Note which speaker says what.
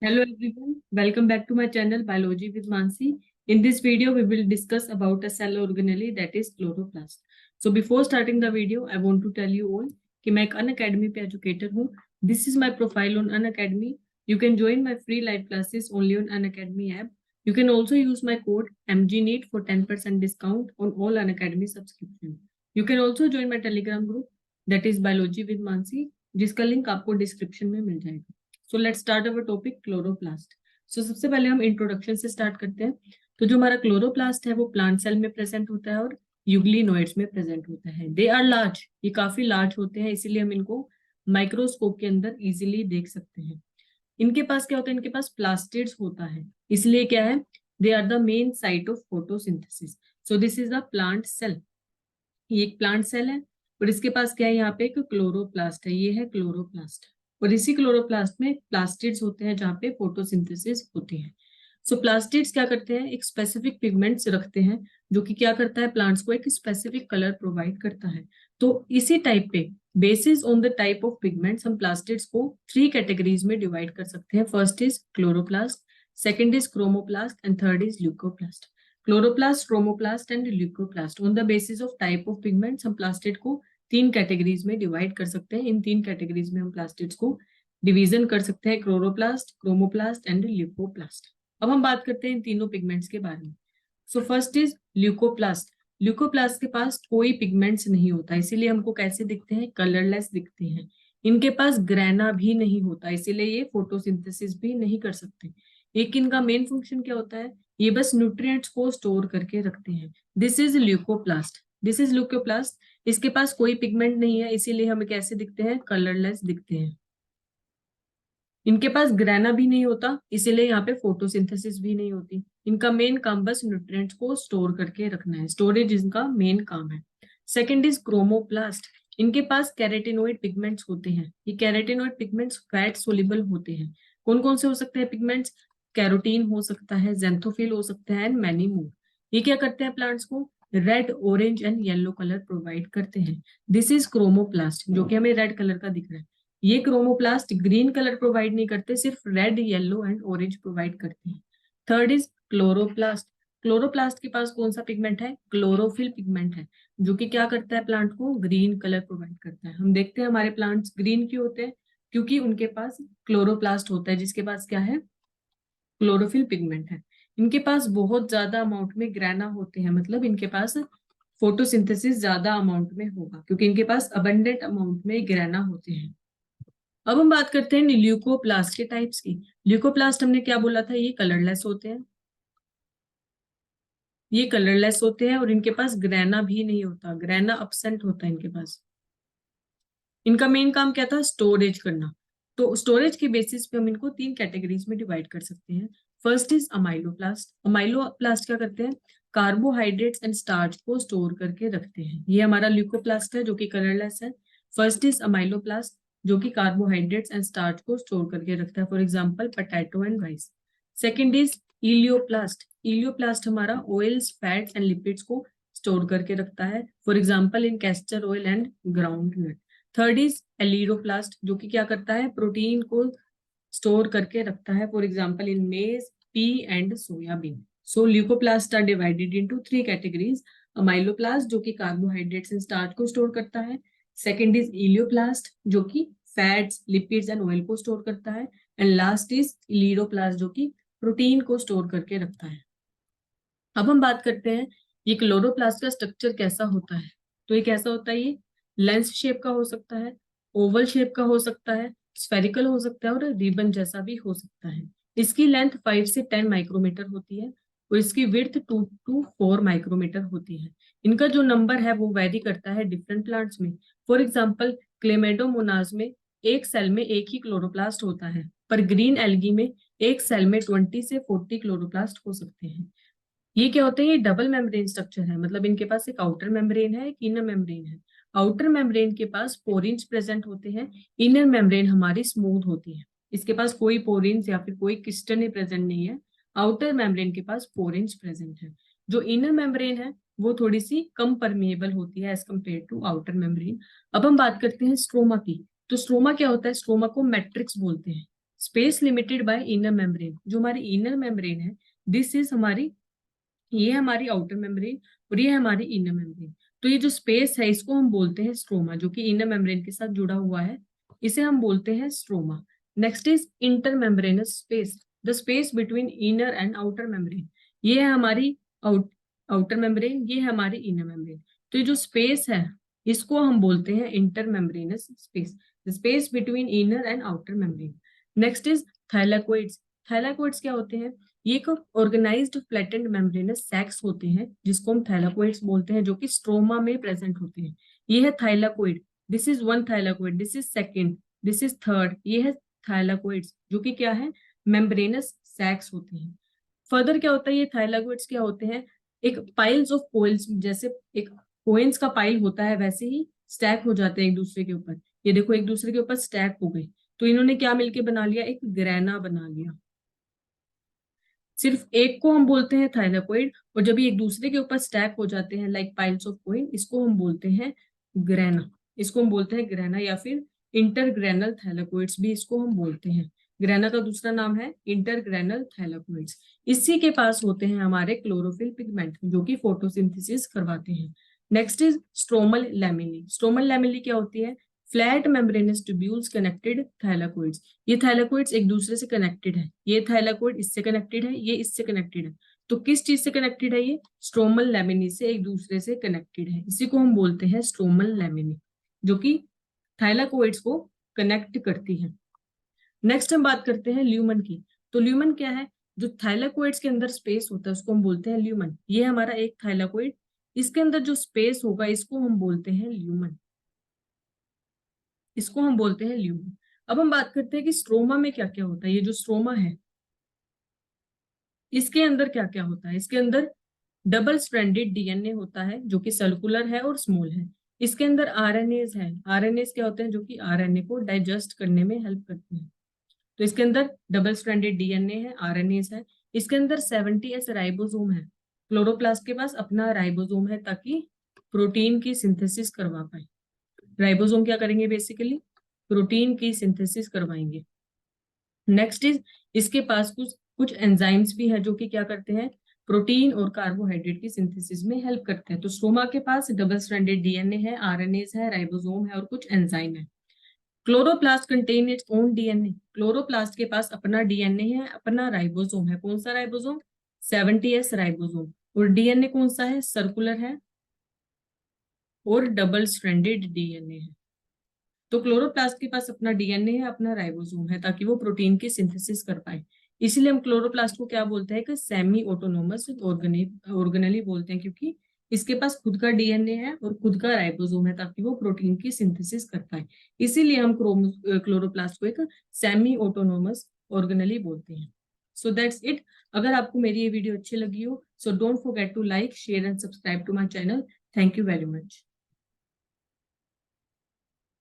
Speaker 1: Hello everyone, welcome back to my channel Biology with Mansi. In this video, we will discuss about a cell organelle that is chloroplast. So before starting the video, I want to tell you all कि मैं एक Unacademy पे educator हूँ. This is my profile on Unacademy. You can join my free live classes only on Unacademy app. You can also use my code MGNEET for 10% discount on all Unacademy subscription. You can also join my Telegram group that is Biology with Mansi, जिसका link आपको description में मिल जाएगा. So let's start our topic chloroplast. So सबसे पहले हम introduction से start करते हैं. तो जो हमारा क्लोरोप्लास्ट है वो प्लांट सेल में प्रेजेंट होता है और यूग्लिनोइड्स में प्रेजेंट होता है. दे आर लार्ज, ये काफी लार्ज होते हैं, इसीलिए हम इनको माइक्रोस्कोप के अंदर इजीली देख सकते हैं. इनके पास क्या होता है, इनके पास प्लास्टिड्स होता है, इसलिए क्या है, they are the main site of photosynthesis. So this is the plant cell. ये एक प्लांट सेल है और इसके पास क्या है, यहाँ पे एक क्लोरोप्लास्ट है, ये है क्लोरोप्लास्ट. और इसी क्लोरोप्लास्ट में प्लास्टिड्स होते हैं जहाँ पे फोटोसिंथेसिस होती है. सो प्लास्टिड्स क्या करते हैं, एक स्पेसिफिक पिगमेंट्स रखते हैं जो कि क्या करता है, प्लांट्स को एक स्पेसिफिक कलर प्रोवाइड करता है. तो इसी टाइप पे basis on the type of pigments हम प्लास्टिड्स को 3 कैटेगरीज में डिवाइड कर सकते हैं. First is chloroplast, second is chromoplast and third is leucoplast. Chloroplast, chromoplast and leucoplast. On the basis of type of pigments हम plastid को 3 categories में divide कर सकते हैं. इन 3 कैटेगरीज में हम प्लास्टिड्स को डिवीजन कर सकते हैं, क्लोरोप्लास्ट, क्रोमोप्लास्ट एंड ल्यूकोप्लास्ट. अब हम बात करते हैं इन तीनों पिगमेंट्स के बारे में. So first is leucoplast. Leucoplast के पास कोई पिगमेंट्स नहीं होता, इसीलिए हमको कैसे दिखते हैं, कलरलेस दिखते हैं. इनके पास ग्रेना भी नहीं होता, इसीलिए ये फोटोसिंथेसिस भी नहीं कर सकते. एक इनका मेन फंक्शन क्या होता है, ये बस न्यूट्रिएंट्स को स्टोर करके रखते हैं. This is leucoplast. This is leucoplast. इसके पास कोई पिगमेंट नहीं है, इसीलिए हमें कैसे दिखते हैं, कलरलेस दिखते हैं. इनके पास ग्रेना भी नहीं होता, इसीलिए यहाँ पे फोटोसिंथेसिस भी नहीं होती. इनका मेन काम बस न्यूट्रिएंट्स को स्टोर करके रखना है, स्टोरेज इनका मेन काम है. Second is chromoplast. इनके पास कैरेटिनोइड पिगमेंट्स होते हैं. ये कैरेटिनोइड पिगमेंट्स फैट सोल्यूबल होते हैं. कौन कौन से हो सकते हैं पिगमेंट्स, कैरोटीन हो सकता है, जेंथोफिल हो सकता है एंड मैनी मोर. ये क्या करते हैं, प्लांट्स को red, orange and yellow colour provide करते हैं. दिस इज क्रोमोप्लास्ट, जो कि हमें रेड कलर का दिख रहा है. ये क्रोमोप्लास्ट ग्रीन कलर प्रोवाइड नहीं करते, सिर्फ red, yellow and orange provide करते हैं. Third is chloroplast. क्लोरोप्लास्ट के पास कौन सा पिगमेंट है, क्लोरोफिल पिगमेंट है, जो कि क्या करता है, प्लांट को ग्रीन कलर प्रोवाइड करता है. हम देखते हैं हमारे प्लांट्स ग्रीन क्यों होते हैं, क्योंकि उनके पास क्लोरोप्लास्ट होता है, जिसके पास क्या है, क्लोरोफिल पिगमेंट है. इनके पास बहुत ज्यादा अमाउंट में ग्रेना होते हैं, मतलब इनके पास फोटोसिंथेसिस ज्यादा अमाउंट में होगा, क्योंकि इनके पास अबंडेंट अमाउंट में ग्रेना होते हैं. अब हम बात करते हैं ल्यूकोप्लास्ट के टाइप्स की. ल्यूकोप्लास्ट हमने क्या बोला था, ये कलरलेस होते हैं. ये कलरलेस होते हैं और इनके पास ग्रेना भी नहीं होता, ग्रेना अब्सेंट होता है इनके पास. इनका मेन काम क्या था, स्टोरेज करना. तो स्टोरेज के बेसिस पे हम इनको 3 कैटेगरीज में डिवाइड कर सकते हैं. First is amyloplast. अमाइलोप्लास्ट क्या करते हैं, कार्बोहाइड्रेट्स एंड स्टार्च को स्टोर करके रखते हैं. ये हमारा ल्यूकोप्लास्ट है जो कि कलरलेस है. फर्स्ट इज अमाइलोप्लास्ट, जो कि कार्बोहाइड्रेट्स एंड स्टार्च को स्टोर करके रखता है, for example potato and rice. Second is elaioplast. Elaioplast हमारा ऑयल्स, फैट्स एंड लिपिड्स को स्टोर करके रखता है, for example in castor oil and groundnut. Third is aleuroplast, जो कि क्या करता है, प्रोटीन को स्टोर करके रखता है, for example in maize, pea and soybean. So leucoplast are divided into 3 categories. Amyloplast, जो कि कार्बोहाइड्रेट्स एंड स्टार्च को स्टोर करता है. सेकेंड इज इलियोप्लास्ट, जो कि फैट्स, लिपिड्स एंड ऑयल को स्टोर करता है. एंड लास्ट इज इलिडोप्लास्ट, जो कि प्रोटीन को स्टोर करके रखता है. अब हम बात करते हैं ये क्लोरोप्लास्ट का स्ट्रक्चर कैसा होता है. तो ये कैसा होता है, ये लेंस शेप का हो सकता है, ओवल शेप का हो सकता है, स्फेरिकल हो सकता है और रिबन जैसा भी हो सकता है. इसकी लेंथ 5 से 10 माइक्रोमीटर होती है और इसकी विड्थ 2 to 4 माइक्रोमीटर होती है. इनका जो नंबर है वो वेरी करता है डिफरेंट प्लांट्स में. फॉर एग्जाम्पल क्लेमेडोमोनाज में एक सेल में एक ही क्लोरोप्लास्ट होता है, पर ग्रीन एल्गी में एक सेल में 20 से 40 क्लोरोप्लास्ट हो सकते हैं. ये क्या होते हैं, ये डबल मेम्ब्रेन स्ट्रक्चर है, मतलब इनके पास एक आउटर मेम्ब्रेन है, एक इनर मेम्ब्रेन है. आउटर मेम्ब्रेन के पास पोरिन्स प्रेजेंट होते हैं, इनर मेम्ब्रेन हमारी स्मूथ होती है. इसके पास कोई पोरिन्स या फिर कोई क्रिस्टल प्रेजेंट नहीं है. आउटर मेम्ब्रेन के पास पोरिन्स प्रेजेंट है. जो इनर मेम्ब्रेन है वो थोड़ी सी कम परमिएबल होती है as compare to outer membrane. अब हम बात करते हैं स्ट्रोमा की. तो स्ट्रोमा क्या होता है, स्ट्रोमा को मैट्रिक्स बोलते हैं. Space limited by inner membrane, जो हमारी इनर मेम्ब्रेन है, दिस इज हमारी, ये हमारी आउटर मेम्ब्रेन और ये हमारी इनर मेम्ब्रेन। तो ये जो स्पेस है इसको हम बोलते हैं स्ट्रोमा, जो कि इनर मेम्ब्रेन के साथ जुड़ा हुआ है, इसे हम बोलते हैं stroma. Next is inter membranous space, the space between inner and outer membrane. ये है हमारी आउटर मेम्ब्रेन, ये है हमारी इनर मेम्ब्रेन। तो ये जो स्पेस है इसको हम बोलते हैं inter membranous space, the space between inner and outer membrane. Next is thylakoids. Thylakoids क्या होते हैं? ये एक ऑर्गेनाइज्ड फ्लैटेंड मेम्ब्रेनस सैक्स होते हैं जिसको हम थाइलाकोइड्स बोलते हैं, जो कि स्ट्रोमा में प्रेजेंट होते हैं। ये है thylakoid, this is one thylakoid, this is second, this is third, ये है थाइलाकोइड्स, जो कि क्या है? मेम्ब्रेनस सैक्स होते हैं। फर्दर क्या होता है? ये थाइलाकोइड्स क्या होते हैं? एक पाइल्स ऑफ कोइल्स, जैसे एक कोइंस का पाइल होता है वैसे ही स्टैक हो जाते हैं एक दूसरे के ऊपर। ये देखो एक दूसरे के ऊपर स्टैक हो गए, तो इन्होंने क्या मिलके बना लिया? एक ग्रेना बना लिया। सिर्फ एक को हम बोलते हैं थाइलाकोइड, और जब ये एक दूसरे के ऊपर स्टैक हो जाते हैं लाइक पाइल्स ऑफ कोइन, इसको हम बोलते हैं ग्रेना। इसको हम बोलते हैं ग्रेना, या फिर इंटरग्रेनल थैलाकोइड्स भी इसको हम बोलते हैं। ग्रेना का दूसरा नाम है इंटरग्रेनल थैलाकोइड्स। इसी के पास होते हैं हमारे क्लोरोफिल पिगमेंट, जो कि फोटोसिंथेसिस करवाते हैं। Next is stromal lamellae. Stromal lamellae क्या होती है? Flat membranous tubules connected thylakoids. ये थैलाकोइड्स एक दूसरे से कनेक्टेड है, ये थैलाकोइड इससे कनेक्टेड है, ये इससे कनेक्टेड है। तो किस चीज से कनेक्टेड है? ये स्ट्रोमल लैमिनी से एक दूसरे से कनेक्टेड है। इसी को हम बोलते हैं स्ट्रोमल लैमिनी, जो कि थाइलाकोइड्स को कनेक्ट करती है। नेक्स्ट हम बात करते हैं ल्यूमन की। तो ल्यूमन क्या है? जो थाइलाकोइड्स के अंदर स्पेस होता है उसको हम बोलते हैं ल्यूमन। ये हमारा एक थाइलाकोइड, इसके अंदर जो स्पेस होगा इसको हम बोलते हैं ल्यूमन, इसको हम बोलते हैं ल्यूमन। अब हम बात करते हैं कि स्ट्रोमा में क्या क्या होता है। ये जो स्ट्रोमा है इसके अंदर क्या क्या होता है? इसके अंदर डबल स्ट्रैंडेड डीएनए होता है, जो कि सर्कुलर है और स्मॉल है। इसके अंदर आरएनएज है। आरएनएज क्या होते हैं? जो कि आरएनए को डाइजेस्ट करने में हेल्प करते हैं। तो इसके अंदर डबल स्ट्रैंडेड डीएनए है, आरएनएज है। इसके अंदर 70S राइबोसोम है। क्लोरोप्लास्ट के पास अपना राइबोसोम है ताकि प्रोटीन की सिंथेसिस करवा पाए। राइबोसोम क्या करेंगे? बेसिकली प्रोटीन की सिंथेसिस करवाएंगे। नेक्स्ट इज इसके पास कुछ कुछ एंजाइम्स भी हैं जो कि क्या करते हैं? प्रोटीन और कार्बोहाइड्रेट की सिंथेसिस में हेल्प करते हैं। तो स्ट्रोमा के पास डबल स्ट्रैंडेड डीएनए है, आरएनएज है, राइबोसोम है और कुछ एंजाइम है। Chloroplast contain its own DNA. Chloroplast के पास अपना डीएनए है, अपना राइबोसोम है। कौन सा राइबोसोम? 70S ribosome. और डीएनए कौन सा है? सर्कुलर है और डबल स्ट्रैंडेड डीएनए है। तो क्लोरोप्लास्ट के पास अपना डीएनए है, अपना राइबोसोम है, ताकि वो प्रोटीन की सिंथेसिस कर पाए। इसीलिए हम क्लोरोप्लास्ट को क्या बोलते हैं? कि सेमी ऑटोनोमस ऑर्गेनेली बोलते हैं, क्योंकि इसके पास खुद का डीएनए है और खुद का राइबोसोम है, ताकि वो प्रोटीन की सिंथेसिस कर पाए। इसीलिए हम क्लोरोप्लास्ट को एक सेमी ऑटोनोमस ऑर्गेनेली बोलते हैं। So that's it. अगर आपको मेरी ये वीडियो अच्छी लगी हो, so don't forget to like, share and subscribe to my channel. Thank you very much.